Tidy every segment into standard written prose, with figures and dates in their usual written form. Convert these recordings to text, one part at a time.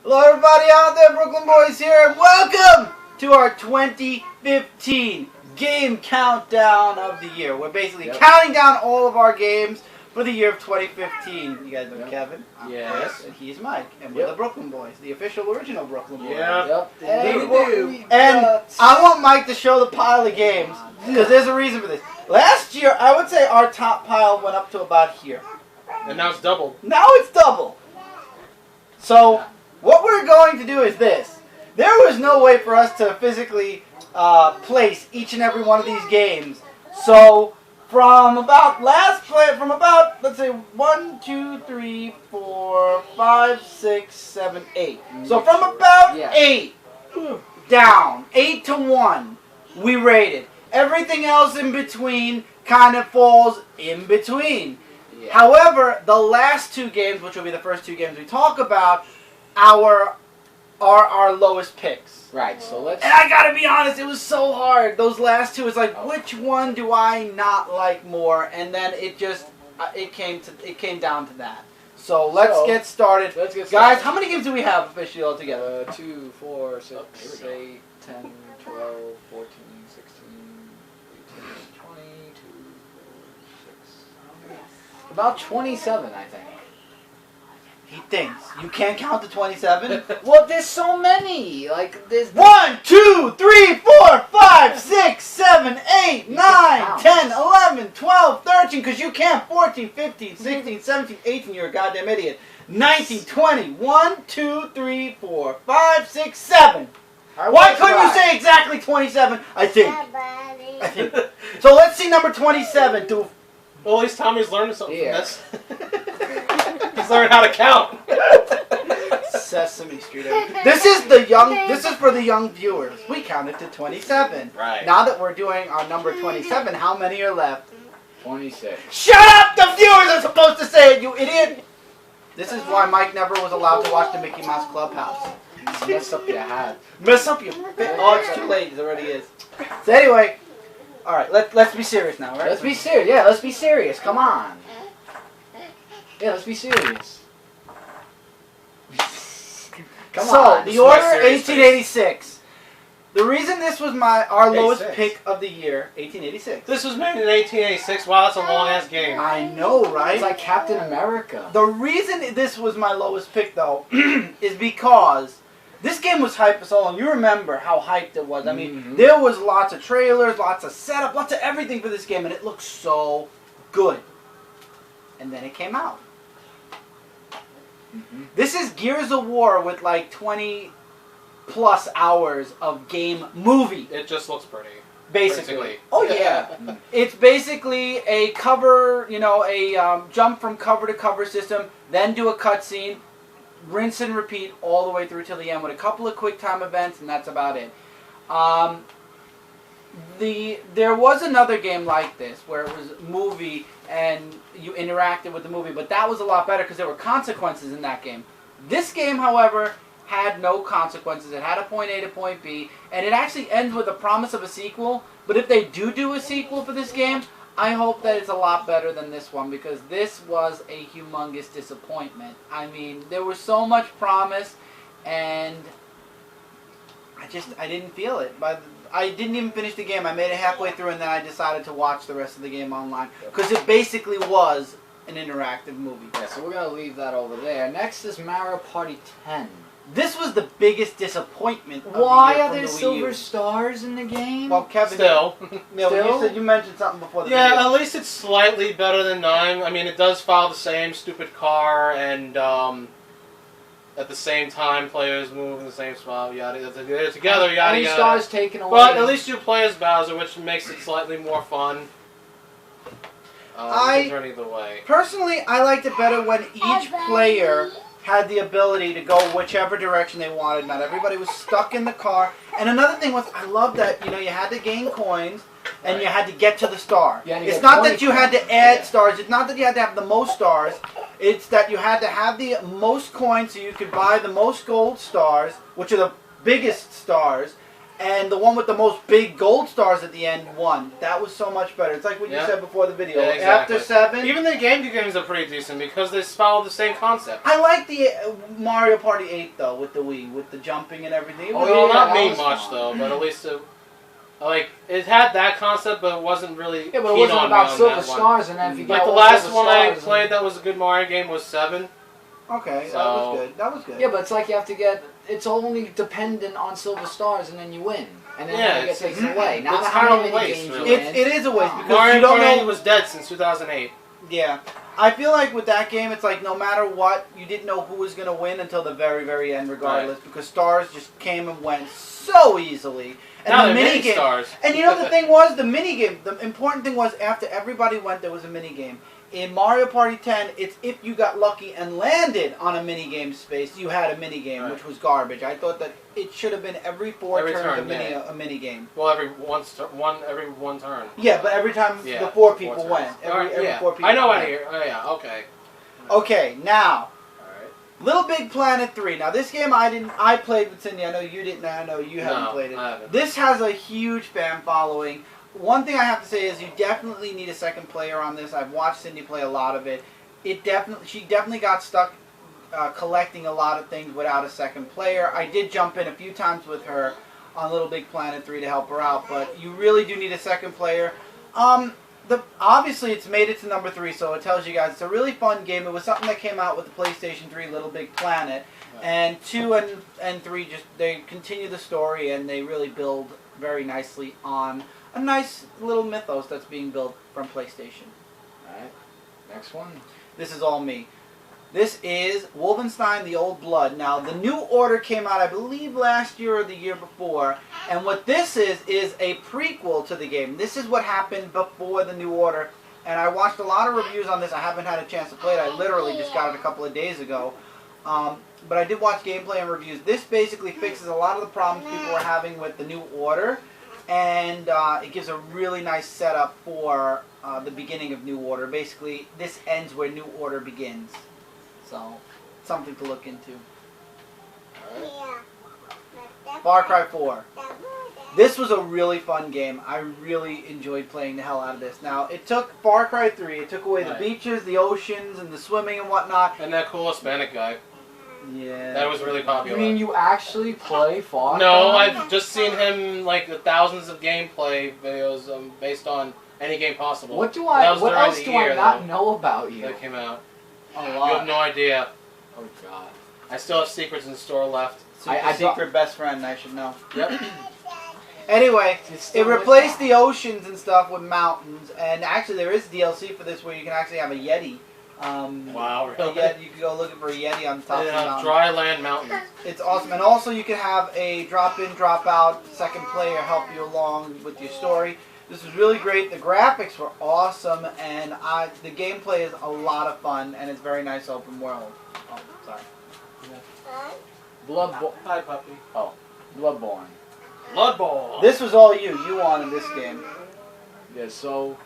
Hello everybody out there, Brooklyn Boys here, and welcome to our 2015 game countdown of the year. We're basically counting down all of our games for the year of 2015. You guys know Kevin? Yes. And he's Mike, and we're the Brooklyn Boys, the official original Brooklyn Boys. And I want Mike to show the pile of games, because there's a reason for this. Last year, I would say our top pile went up to about here. And now it's doubled. Now it's double. So, what we're going to do is this. There was no way for us to physically place each and every one of these games. So, from about let's say 1, 2, 3, 4, 5, 6, 7, 8. So from about 8 down, 8 to 1, we rated. Everything else in between kind of falls in between. Yeah. However, the last two games, which will be the first two games we talk about, are our lowest picks. Right, so let's... And I gotta be honest, it was so hard. Those last two, it's like, which one do I not like more? And then it just, it came down to that. So let's get started. Guys, how many games do we have officially altogether? 2, 4, 6, 8, 10, 12, 14, 16, 18, 20, 2, 4, 6. About 27, I think. He thinks. You can't count to 27? Well, there's so many. Like, there's... 1, 2, 3, 4, 5, 6, 7, 8, 9, 10, 11, 12, 13, because you can't. 14, 15, 16, 17, 18, you're a goddamn idiot. 19, 20, 1, 2, 3, 4, 5, 6, 7. Why couldn't you say exactly 27? I think. So let's see number 27. Well, at least Tommy's learning something from this. He's learning how to count. Sesame Street. This is for the young viewers. We counted to 27. Right. Now that we're doing our number 27, how many are left? 26. Shut up! The viewers are supposed to say it, you idiot! This is why Mike never was allowed to watch the Mickey Mouse Clubhouse. Mess up your hat. Mess up your... Oh, it's too late. It already is. So anyway... Alright, let's be serious now, right? Let's be serious. Yeah, let's be serious. Come on. Yeah, let's be serious. Come on. The order, 1886. The reason this was our lowest pick of the year, 1886. This was made in 1886. Wow, that's a long-ass game. I know, right? It's like Captain America. The reason this was my lowest pick, though, is because... This game was hyped for so long. You remember how hyped it was. I mean, there was lots of trailers, lots of setup, lots of everything for this game, and it looked so good. And then it came out. This is Gears of War with like 20 plus hours of game movie. It just looks pretty. Basically. Oh yeah. It's basically a cover, a jump from cover to cover system, then do a cutscene, rinse and repeat all the way through till the end with a couple of quick time events, and that's about it. There was another game like this where it was movie and you interacted with the movie, but that was a lot better because there were consequences in that game. This game, however, had no consequences. It had a point A to point B, and it actually ends with a promise of a sequel. But if they do a sequel for this game, I hope that it's a lot better than this one, because this was a humongous disappointment. I mean, there was so much promise, and I didn't feel it. I didn't even finish the game. I made it halfway through, and then I decided to watch the rest of the game online, because it basically was an interactive movie. Yeah, so we're going to leave that over there. Next is Mario Party 10. This was the biggest disappointment of Why the year are from there the Wii silver U. stars in the game? Well, Kevin, Still. You mentioned something before the video. video. At least it's slightly better than 9. I mean, it does follow the same stupid car, and at the same time, players move in the same spot. Yada, they're together. Yada Any yada. stars taken away? But at least you play as Bowser, which makes it slightly more fun. Either way. Personally, I liked it better when each player had the ability to go whichever direction they wanted. Not everybody was stuck in the car. And another thing was, I love that, you had to gain coins and you had to get to the star. It's not that you had to add stars. It's not that you had to have the most stars. It's that you had to have the most coins so you could buy the most gold stars, which are the biggest stars. and the one with the most big gold stars at the end won. That was so much better. It's like what you said before the video. Yeah, exactly. After 7... Even the GameCube games are pretty decent because they follow the same concept. I like the Mario Party 8, though, with the Wii, with the jumping and everything. It was Well, not that me was much, fun. though, but at least it had that concept, but it wasn't really Yeah, but it keen wasn't on about me on Silver that one. Stars, and then if you get Like the all last Silver one I Stars, played that was a good Mario game was 7. Okay, that So- was good. That was good. Yeah, but it's like you have to get. It's only dependent on Silver Stars, and then you win, and then Yeah, you get it's- taken away. Now it's how kind of many a waste, games really. you win? It is a waste because Mario you don't Party know. was dead since 2008. Yeah, I feel like with that game, it's like no matter what, you didn't know who was gonna win until the very, very end, regardless, because stars just came and went so easily. And Now the they're mini mini game. stars. And you know the thing was the mini game. The important thing was after everybody went, there was a mini game. In Mario Party 10, it's if you got lucky and landed on a mini game space, you had a mini game, Right. which was garbage. I thought that it should have been every turns a mini game. Well, every one turn. Yeah, but every time Yeah, before 4 people turns. went, every yeah. 4 people. I know went. out of here. Oh yeah, okay. Okay, now Alright. Little Big Planet 3. Now this game I played with Cindy. I know you didn't. I know you haven't played it. I haven't. This has a huge fan following. One thing I have to say is you definitely need a second player on this. I've watched Cindy play a lot of it. She definitely got stuck collecting a lot of things without a second player. I did jump in a few times with her on Little Big Planet 3 to help her out, but you really do need a second player. Obviously it's made it to number 3, so it tells you guys it's a really fun game. It was something that came out with the PlayStation 3, Little Big Planet, and 2 and 3 they continue the story and they really build very nicely on a nice little mythos that's being built from PlayStation. Alright, next one. This is all me. This is Wolfenstein: The Old Blood. Now, the New Order came out, I believe, last year or the year before, and what this is a prequel to the game. This is what happened before the New Order, and I watched a lot of reviews on this. I haven't had a chance to play it. I literally just got it a couple of days ago. But I did watch gameplay and reviews. This basically fixes a lot of the problems people were having with the New Order, and it gives a really nice setup for the beginning of New Order. Basically, this ends where New Order begins. So, something to look into. Far Cry 4. This was a really fun game. I really enjoyed playing the hell out of this. Now, it took Far Cry 3. It took away the beaches, the oceans, and the swimming and whatnot. And that cool Hispanic guy. Yeah. That was really popular. You mean you actually play Far No, Cry? I've just seen him like the thousands of gameplay videos based on any game possible. What do That I? was What during else the do year, I not though, know about you? that came out? A You have lot. no idea. Oh God. I still have secrets in the store left. I secret best friend, I should know. Yep. Anyway, It's still it with replaced that. the oceans and stuff with mountains, and actually there is DLC for this where you can actually have a Yeti. Wow, really? You can go looking for a Yeti on top of the mountain. Dry land mountains. It's awesome, and also you can have a drop-in, drop-out second player help you along with your story. This was really great. The graphics were awesome, and the gameplay is a lot of fun, and it's very nice open world. Oh, sorry. Hi, puppy. Bloodborne. Bloodborne. This was all you. You wanted this game. Yeah. So,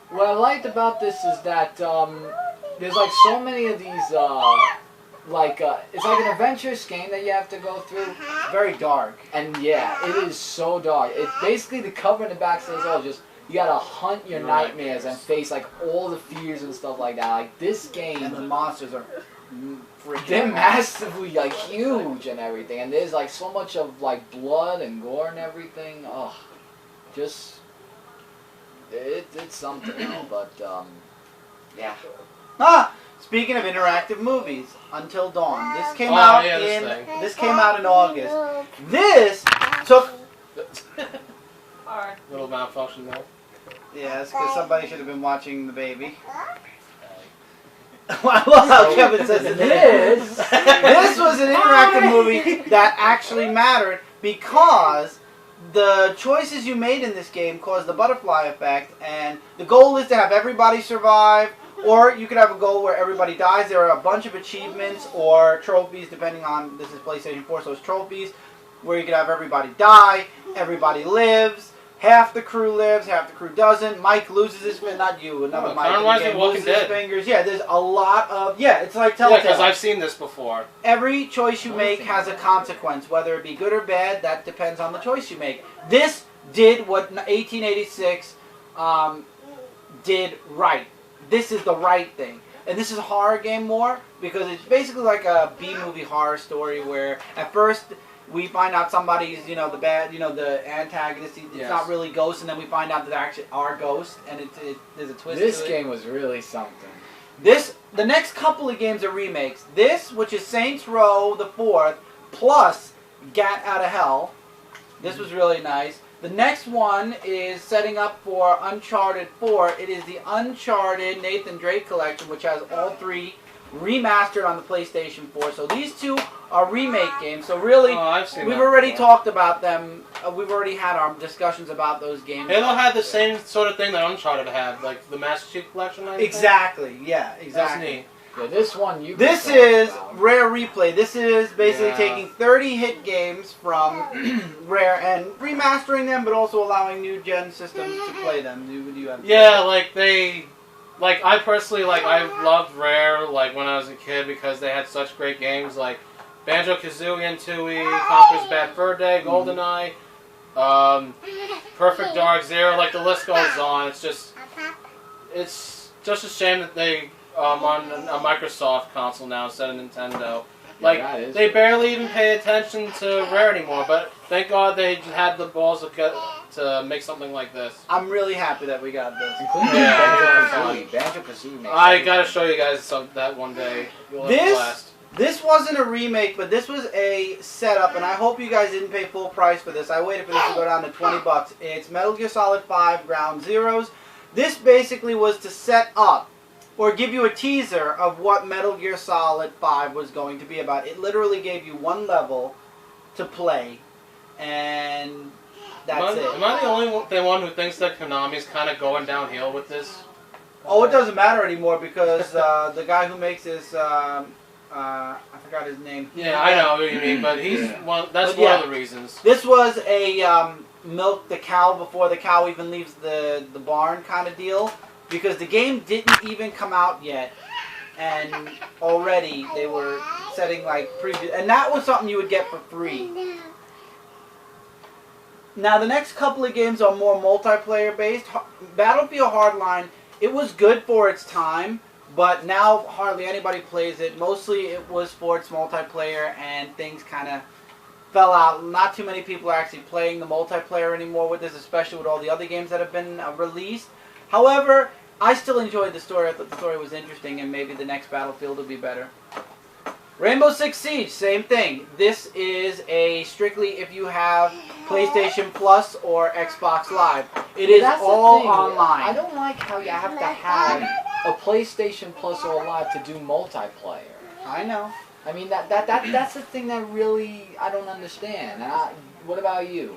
what I liked about this is that there's like so many of these it's like an adventurous game that you have to go through. Very dark. And yeah, it is so dark. It's basically the cover and the back says, "Oh, just you gotta hunt your nightmares and face like all the fears and stuff like that." Like this game, And the monsters are freaking they're awesome. massively like huge and everything, and there's like so much of like blood and gore and everything. Oh, just it's something, you know, but yeah. Speaking of interactive movies, Until Dawn. This came Oh, out yeah, this in thing. this came out in August. This took Little malfunction though. yeah, it's because somebody should have been watching the baby. I love how Kevin says it. This This was an interactive movie that actually mattered because the choices you made in this game caused the butterfly effect, and the goal is to have everybody survive, or you could have a goal where everybody dies. There are a bunch of achievements or trophies, depending on, this is PlayStation 4, so it's trophies, where you could have everybody die, everybody lives, half the crew lives, half the crew doesn't. Mike loses his finger. Not you, another Oh, Mike. kinda in the reminds me game of Walking loses his Dead. fingers. Yeah, there's a lot of it's like Yeah, Telltale. because I've seen this before. Every choice you make has a consequence, whether it be good or bad. That depends on the choice you make. This did what 1886 did right. This is the right thing. And this is a horror game more because it's basically like a B-movie horror story where at first we find out somebody's, the bad, the antagonist. It's Yes. not really ghosts, and then we find out that they actually are ghosts, and there's a twist. This to it. game was really something. The next couple of games are remakes. This, which is Saints Row the 4th, plus Gat Out of Hell. This was really nice. The next one is setting up for Uncharted 4. It is the Uncharted Nathan Drake collection, which has all 3 remastered on the PlayStation 4. So these 2 are remake games. So really, I've seen we've that already before. talked about them. We've already had our discussions about those games. Halo had the same sort of thing that Uncharted had, like the Master Chief Collection. I think. Exactly. Yeah. That's Exactly. neat. Yeah, this one you. This can talk is about. Rare Replay. This is basically Yeah. taking 30 hit games from Rare and remastering them, but also allowing new gen systems to play them. Do you have? Yeah, I personally, I loved Rare, when I was a kid because they had such great games, like Banjo-Kazooie and Tooie, Conker's Bad Fur Day, GoldenEye, Perfect Dark Zero, the list goes on. It's just a shame that they, on a Microsoft console now instead of Nintendo. that is They barely even pay attention to Rare anymore, but thank God they had the balls to make something like this. I'm really happy that we got this. Including Yeah, Banjo-Kazooie. Banjo-Kazooie makes I everything. gotta show you guys that one day. You'll have a This- blast. This wasn't a remake, but this was a setup, and I hope you guys didn't pay full price for this. I waited for this to go down to $20. It's Metal Gear Solid 5 Ground Zeroes. This basically was to set up or give you a teaser of what Metal Gear Solid 5 was going to be about. It literally gave you one level to play, and that's it. Am I the only one who thinks that Konami's kind of going downhill with this? Oh, it doesn't matter anymore because the guy who makes this, I forgot his name. Yeah, I know what you mean, but he's one. That's But one yeah. of the reasons. This was a milk the cow before the cow even leaves the barn kind of deal because the game didn't even come out yet, and already they were setting preview, and that was something you would get for free. Now the next couple of games are more multiplayer based. Battlefield Hardline, it was good for its time, but now hardly anybody plays it. Mostly it was for its multiplayer, and things kind of fell out. Not too many people are actually playing the multiplayer anymore with this, especially with all the other games that have been released. However, I still enjoyed the story. I thought the story was interesting, and maybe the next Battlefield will be better. Rainbow Six Siege, same thing. This is a strictly if you have PlayStation Plus or Xbox Live. It is That's the all thing. online. I don't like how you have to have a PlayStation Plus or Live to do multiplayer. I know. I mean that's the thing that really I don't understand. What about you?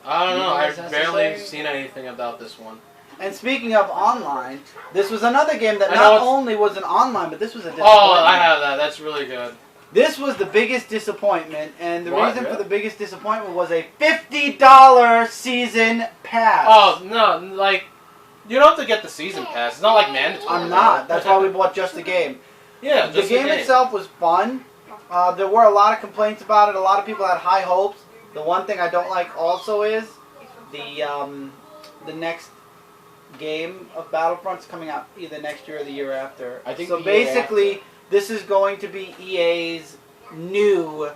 I don't You know. guys I've necessary? barely seen anything about this one. And speaking of online, this was another game that I know not it's- only was an online, but this was a disappointment. Oh, I have that. That's really good. This was the biggest disappointment, and the What, reason for really? the biggest disappointment was a $50 season pass. Oh no, you don't have to get the season pass. It's not mandatory. I'm not. That's why we bought just the game. Yeah, The just game itself was fun. There were a lot of complaints about it. A lot of people had high hopes. The one thing I don't like also is the next game of Battlefront's coming out either next year or the year after. I think so. the year Basically, after. this is going to be EA's new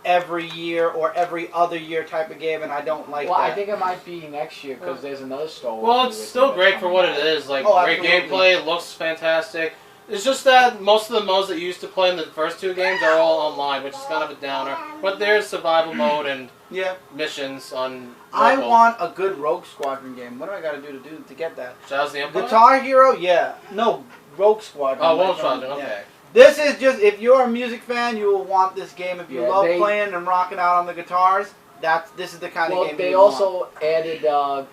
every year or every other year type of game, and I don't like Well, that. I think it might be next year because there's another Star Wars. Well, it's movie still that's great for what it coming out. is. Great absolutely. gameplay. It looks fantastic. It's just that most of the modes that you used to play in the first 2 games are all online, which is kind of a downer. But there's survival mode and Yeah. missions on. I local. want a good Rogue Squadron game. What do I got to do to get that? Shadows of the Empire. Guitar Hero, yeah. No, Rogue Squadron. Oh, like, Rogue Squadron. yeah. Okay. This is just, if you're a music fan, you will want this game. If you Yeah, love they- playing and rocking out on the guitars, this is the kind of Well, game they you want. also added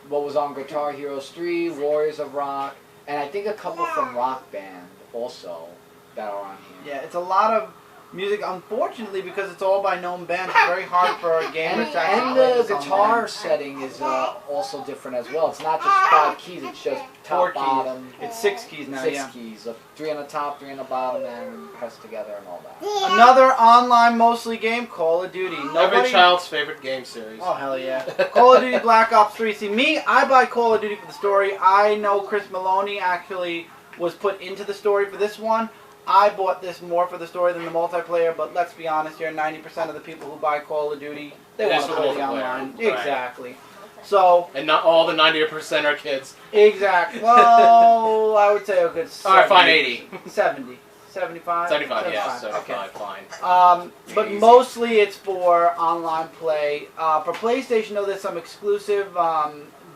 what was on Guitar Heroes 3, Warriors of Rock, and I think a couple from Rock Band also that are on here. Yeah, it's a lot of music. Unfortunately, because it's all by known bands, it's very hard for a gamer to actually And play the this on guitar band. setting is also different as well. It's not just 5 keys, it's just Four top, keys. bottom. It's 6 keys now, 6 yeah. keys. 3 on the top, 3 on the bottom, and pressed together and all that. Another online mostly game, Call of Duty. Every child's favorite game series. Oh, hell yeah. Call of Duty Black Ops 3. See, me, I buy Call of Duty for the story. I know Chris Maloney actually was put into the story for this one. I bought this more for the story than the multiplayer, but let's be honest here, 90% of the people who buy Call of Duty, they want It's to for play the multiplayer. online. Right. Exactly. So, And not all the 90% are kids. exactly. Well, I would say a good 70. Alright, fine, 80. 70. 75? 75, yeah, Okay. 75, fine. But mostly it's for online play. For PlayStation, though, there's some exclusive.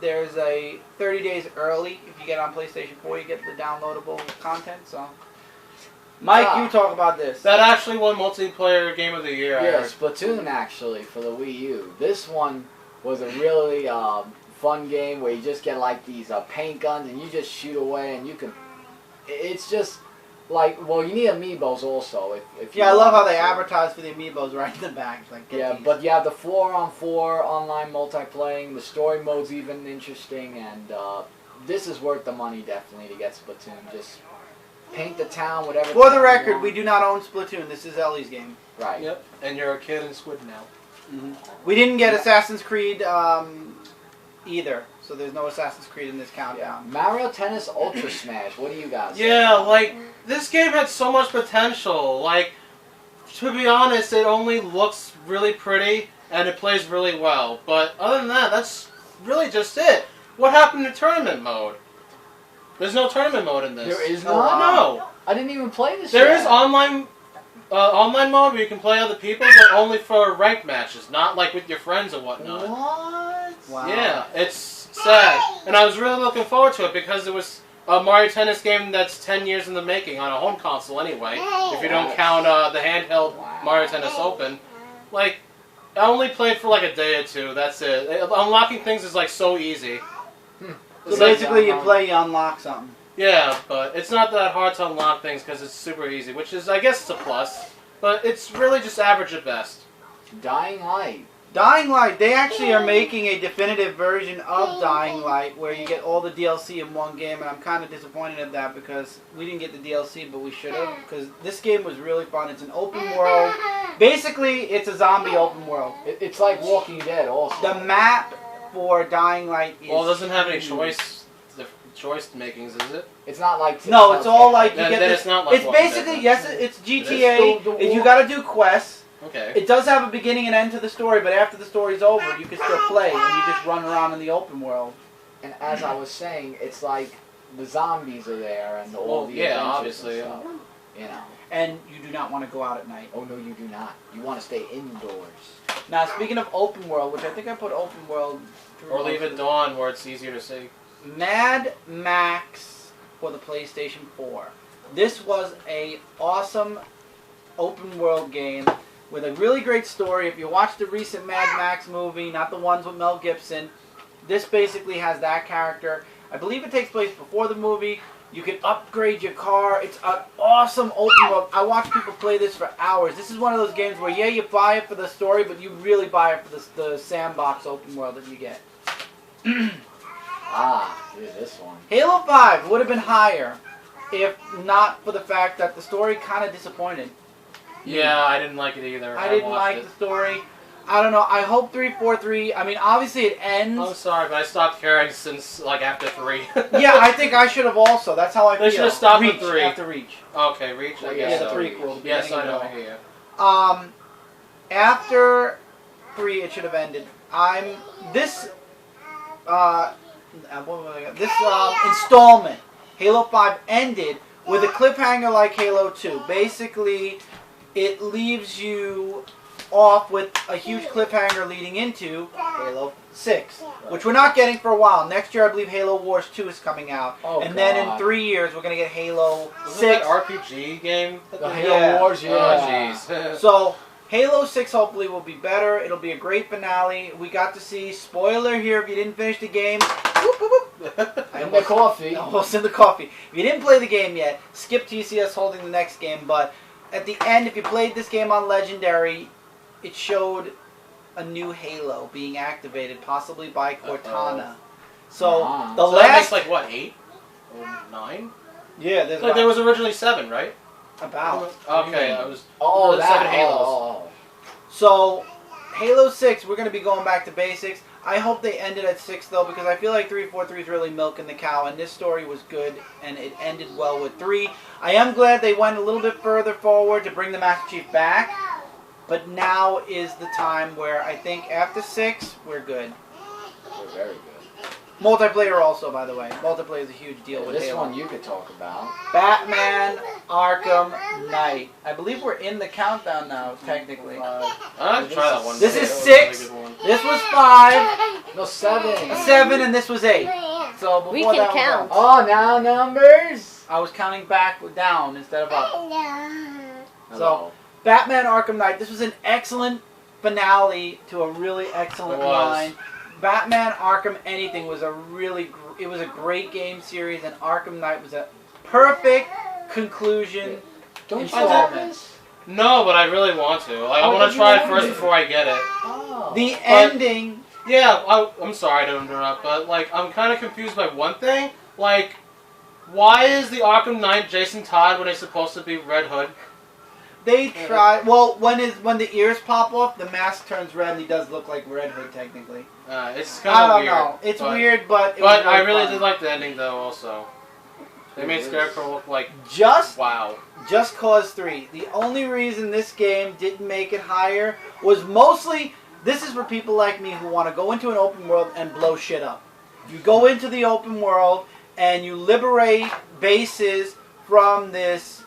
There's a 30 days early. If you get on PlayStation 4, you get the downloadable content. So, Mike, you talk about this. That actually won multiplayer game of the year. I Yeah, heard. Splatoon actually for the Wii U. This one was a really fun game where you just get like these paint guns and you just shoot away and you can. It's just like, well, you need amiibos also. If you Yeah, I love how want they to. advertise for the amiibos right in the back. Like, get Yeah, these. but you have the 4-on-4 online multiplayer. The story mode's even interesting, and this is worth the money definitely to get Splatoon. Just paint the town, whatever. For the town you record, want. we do not own Splatoon. This is Ellie's game. Right. Yep, and you're a kid in Squid now. We didn't get Assassin's Creed either, so there's no Assassin's Creed in this Yeah. countdown. Mario Tennis Ultra Smash. What do you guys? think? Yeah, like, this game had so much potential. Like, to be honest, it only looks really pretty, and it plays really well. But other than that, that's really just it. What happened to tournament mode? There's no tournament mode in this. There is Oh, not. No. I didn't even play this. There yet. is online mode where you can play other people, but only for ranked matches, not like with your friends or whatnot. What? Wow. Yeah, it's sad. And I was really looking forward to it because it was a Mario Tennis game that's 10 years in the making on a home console anyway, if you don't count the handheld Mario Tennis Open. Like, I only played for like a day or two, that's it. Unlocking things is like so easy. So basically, you play, you unlock something. Yeah, but it's not that hard to unlock things because it's super easy, which is, I guess, it's a plus. But it's really just average at best. Dying Light. Dying Light, they actually are making a definitive version of Dying Light where you get all the DLC in one game, and I'm kind of disappointed at that because we didn't get the DLC, but we should have, because this game was really fun. It's an open world. Basically, it's a zombie open world. It's like Walking Dead also. The map for Dying Light is Well, it doesn't have any huge. choice makings, is it? It's not like. No, it's all like you Then get it's this. not like It's Walking basically Dead. yes, it's GTA. It's the You got to do quests. Okay. It does have a beginning and end to the story, but after the story's over, you can still play and you just run around in the open world. And as I was saying, it's like the zombies are there and all Well, the yeah, adventures obviously, and stuff. You know. And you do not want to go out at night. Oh no, you do not. You want to stay indoors. Now, speaking of open world, which I think I put open world. through Or most leave of it the- dawn where it's easier to see. Mad Max for the PlayStation 4. This was a awesome open world game with a really great story. If you watch the recent Mad Max movie, not the ones with Mel Gibson, this basically has that character. I believe it takes place before the movie. You can upgrade your car. It's an awesome open world. I watch people play this for hours. This is one of those games where, yeah, you buy it for the story, but you really buy it for the sandbox open world that you get. Dude, this one. Halo 5 would have been higher if not for the fact that the story kind of disappointed. Yeah, I didn't like it either. I didn't watched like it. the story. I don't know. I hope 343. I mean, obviously it ends. I'm sorry, but I stopped caring since like after 3. Yeah, I think I should have also. That's how I feel. They should have stopped at Reach, 3. After Reach. Okay, Reach. I Well, guess Yeah, so. the prequel. the Yes, beginning I know. of I it hear you. all. After 3, it should have ended. This installment, Halo 5 ended with a cliffhanger like Halo 2. Basically, it leaves you off with a huge cliffhanger leading into Halo 6, which we're not getting for a while. Next year, I believe Halo Wars 2 is coming out. Oh, and then in God. 3 years, we're going to get Halo Was 6. it that RPG game? that The they Halo Yeah. Wars, did? yeah. Oh, jeez. So, Halo 6 hopefully will be better. It'll be a great finale. We got to see, spoiler here, if you didn't finish the game, whoop, whoop, whoop. And the coffee. Almost in the coffee. If you didn't play the game yet, skip TCS holding the next game, but at the end, if you played this game on Legendary, it showed a new Halo being activated, possibly by Cortana. So the So last, that makes like what, 8 or 9? yeah, there's Like there was originally 7, right? about. Okay, I was. Oh, the that 7 Halos. oh. So Halo 6, we're going to be going back to basics. I hope they ended at 6 though, because I feel like 343 is really milking the cow, and this story was good, and it ended well with 3. I am glad they went a little bit further forward to bring the Master Chief back, but now is the time where I think after 6, we're good. We're very good. Multiplayer also, by the way. Multiplayer is a huge deal with This Halo. one you could talk about. Batman Arkham Knight. I believe we're in the countdown now, technically. I have to try that one. This day. is That was a 6. really good one. This was 5, No, 7. 7, and this was 8. So before We can that was count. Oh, now numbers. I was counting back down instead of up. Hello. Batman Arkham Knight. This was an excellent finale to a really excellent It was. line. Batman Arkham Anything was it was a great game series, and Arkham Knight was a perfect conclusion. Don't you installment. like this? No, but I really want to. Like, I Oh, want did to you try it want first to? before I get it. Oh. The ending. Yeah, I'm sorry to interrupt, but like, I'm kind of confused by one thing. Like, why is the Arkham Knight Jason Todd when he's supposed to be Red Hood? They tried. Well, when the ears pop off, the mask turns red, and he does look like Red Hood technically. It's I kind of don't weird. know. It's but, weird, but it But was I really fun. did like the ending though. Also, they made It is. Scarecrow look like Just wow. Cause 3. The only reason this game didn't make it higher was mostly, this is for people like me who want to go into an open world and blow shit up. You go into the open world and you liberate bases from this,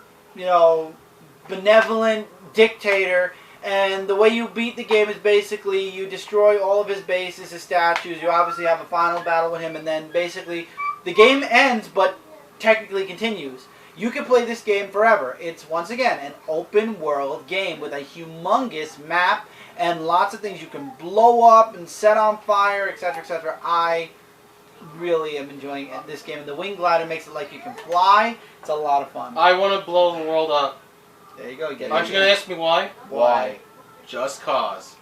benevolent dictator, and the way you beat the game is basically you destroy all of his bases, his statues, you obviously have a final battle with him, and then basically the game ends, but technically continues. You can play this game forever. It's, once again, an open world game with a humongous map and lots of things you can blow up and set on fire, etc., etc. I really am enjoying this game. And the wing glider makes it like you can fly. It's a lot of fun. I want to blow the world up. There you go. You get Aren't it. you gonna ask me why? Why? Just cause.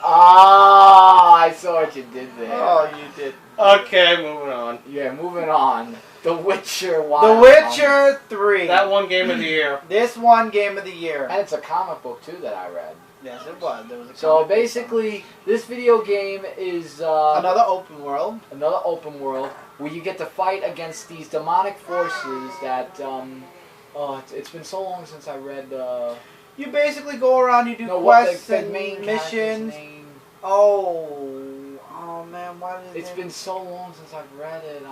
Ah, I saw what you did there. Oh, you did. Okay, moving on. Yeah, moving on. The Witcher The Wild Witcher 3. That one game of the year. This one game of the year. And it's a comic book too that I read. Yes, it was. There was a So comic book. basically, this video game is Another open world. another open world where you get to fight against these demonic forces that it's been so long since I read You basically go around, you do what quests the and main character's missions. name. Oh man, why did It's been so long since I've read it.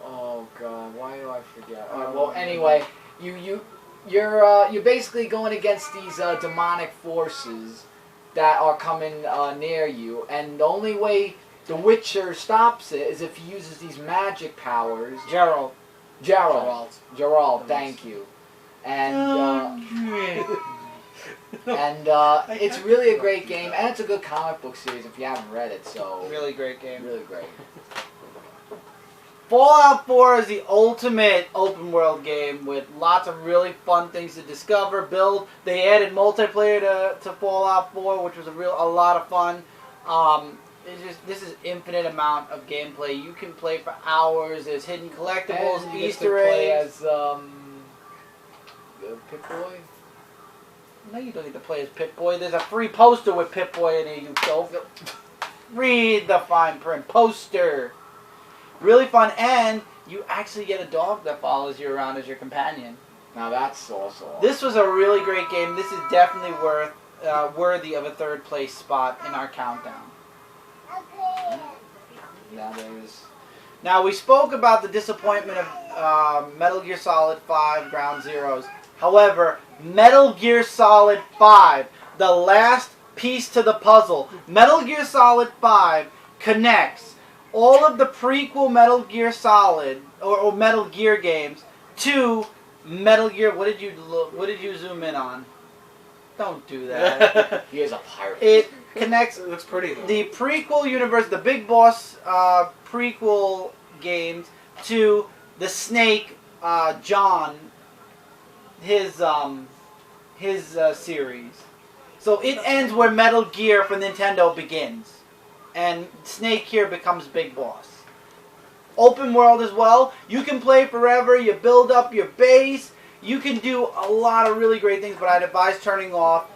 Oh god, why do I forget? Well, anyway, you're basically going against these demonic forces that are coming near you, and the only way the Witcher stops it is if he uses these magic powers. Gerald. Gerald, thank you. And it's really a great game, and it's a good comic book series if you haven't read it. So Really great game. really great. Fallout 4 is the ultimate open world game with lots of really fun things to discover, build. They added multiplayer to Fallout 4, which was a lot of fun. This is infinite amount of gameplay. You can play for hours. There's hidden collectibles, And you get Easter to play eggs. as Pip-Boy. No, you don't need to play as Pip-Boy. There's a free poster with Pip-Boy in it, you dope. Read the fine print. Poster. Really fun, and you actually get a dog that follows you around as your companion. Now that's also This was a really great game. This is definitely worthy of a third place spot in our countdown. Now there's Now, we spoke about the disappointment of Metal Gear Solid 5 Ground Zeroes. However, Metal Gear Solid 5, the last piece to the puzzle, Metal Gear Solid 5 connects all of the prequel Metal Gear Solid or Metal Gear games to Metal Gear. What did you zoom in on? Don't do that. he is a pirate. It connects It looks pretty though. the prequel universe, the Big Boss prequel games, to the Snake John series. So it ends where Metal Gear for Nintendo begins, and Snake here becomes Big Boss. Open world as well. You can play forever. You build up your base. You can do a lot of really great things, but I'd advise turning off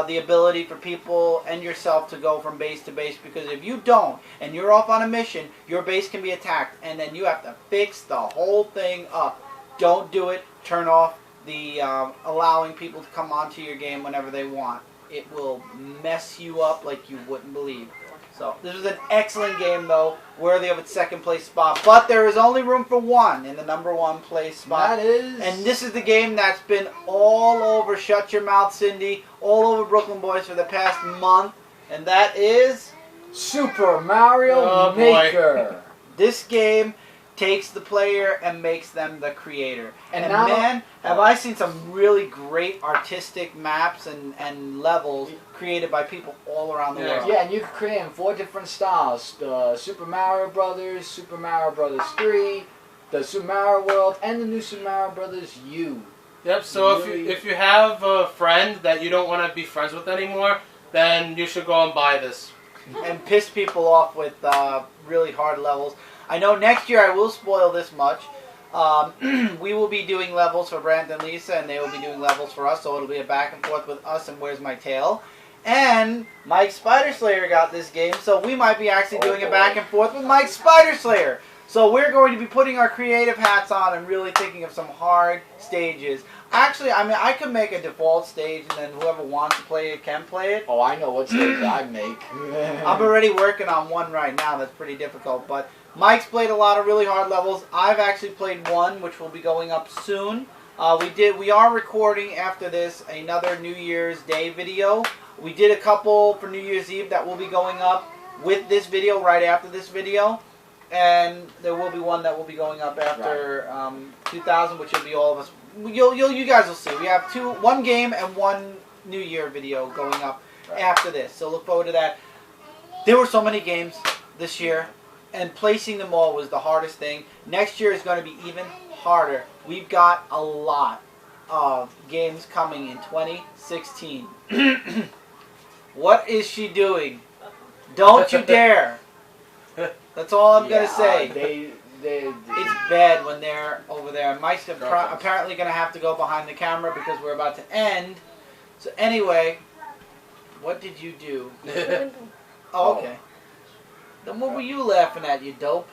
the ability for people and yourself to go from base to base, because if you don't and you're off on a mission, your base can be attacked and then you have to fix the whole thing up. Don't do it. Turn off the allowing people to come onto your game whenever they want. It will mess you up like you wouldn't believe. So this was an excellent game, though, worthy of its second place spot. But there is only room for one in the number one place spot. That is. And this is the game that's been all over Shut Your Mouth, Cindy, all over Brooklyn Boys for the past month. And that is Super Mario Maker. This game takes the player and makes them the creator. And now, man, have I seen some really great artistic maps and levels created by people all around the world. Yeah, and you can create in 4 different styles. The Super Mario Brothers, Super Mario Brothers 3, the Super Mario World, and the new Super Mario Brothers U. Yep, so if you have a friend that you don't want to be friends with anymore, then you should go and buy this. And piss people off with really hard levels. I know next year I will spoil this much. We will be doing levels for Brant and Lisa, and they will be doing levels for us, so it'll be a back and forth with us and Where's My Tail. And Mike Spider Slayer got this game, so we might be actually doing a back and forth with Mike Spider Slayer. So we're going to be putting our creative hats on and really thinking of some hard stages. Actually, I mean, I could make a default stage, and then whoever wants to play it can play it. Oh, I know what stage I make. I'm already working on one right now that's pretty difficult, but Mike's played a lot of really hard levels. I've actually played one, which will be going up soon. We are recording after this another New Year's Day video. We did a couple for New Year's Eve that will be going up with this video right after this video. And there will be one that will be going up after 2000, which will be all of us. You guys will see. We have one game and one New Year video going up after this. So look forward to that. There were so many games this year, and placing them all was the hardest thing. Next year is going to be even harder. We've got a lot of games coming in 2016. What is she doing? Don't you dare. That's all I'm going to say. It's bad when they're over there. Mike's apparently going to have to go behind the camera because we're about to end. So anyway, what did you do? Oh, okay. Then what were you laughing at, you dope?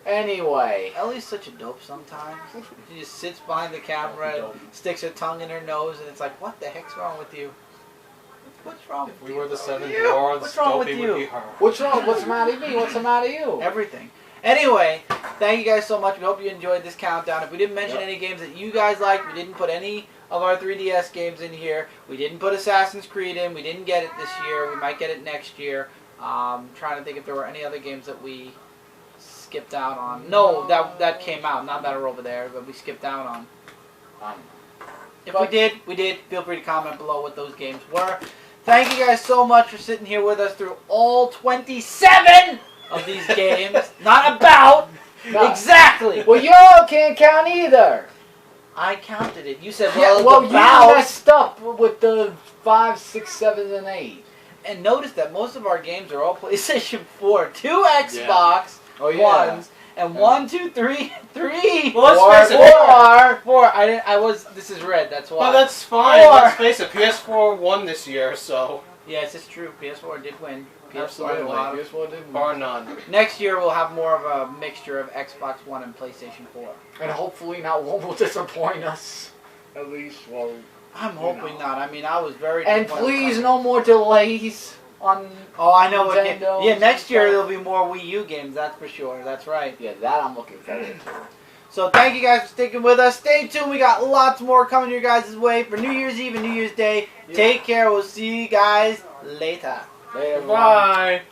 Anyway. Ellie's such a dope sometimes. She just sits behind the camera and sticks her tongue in her nose, and it's like, what the heck's wrong with you? What's wrong with you? If we were the 7 dwarves, What's wrong with Dopey you? would be her. What's wrong? What's the matter with me? What's the matter with you? Everything. Anyway, thank you guys so much. We hope you enjoyed this countdown. If we didn't mention any games that you guys liked, we didn't put any of our 3DS games in here. We didn't put Assassin's Creed in. We didn't get it this year. We might get it next year. Trying to think if there were any other games that we skipped out on. No, that came out. Not that are over there, but we skipped out on. If we did. Feel free to comment below what those games were. Thank you guys so much for sitting here with us through all 27 of these games. Not about. No. Exactly. Well, y'all can't count either. I counted it. You said, well, you messed up with the 5, 6, 7, and 8. And notice that most of our games are all PlayStation 4, 2 Xbox Ones, and 1, 2, 3. Well, let's face it. 4. This is red. That's why. Well, that's fine. 4. Let's face it. PS4 won this year, so. Yes, it's true. PS4 did win. Absolutely. PS4 did win. Bar none. Next year we'll have more of a mixture of Xbox One and PlayStation 4. And hopefully not one will disappoint us. At least, well. I'm hoping not. I mean, I was very. And please, no more delays on. Oh, I know what game. Nintendo Yeah, next year there'll be more Wii U games. That's for sure. That's right. Yeah, that I'm looking forward to. So thank you guys for sticking with us. Stay tuned. We got lots more coming your guys' way for New Year's Eve and New Year's Day. Yeah. Take care. We'll see you guys later. Later. Bye.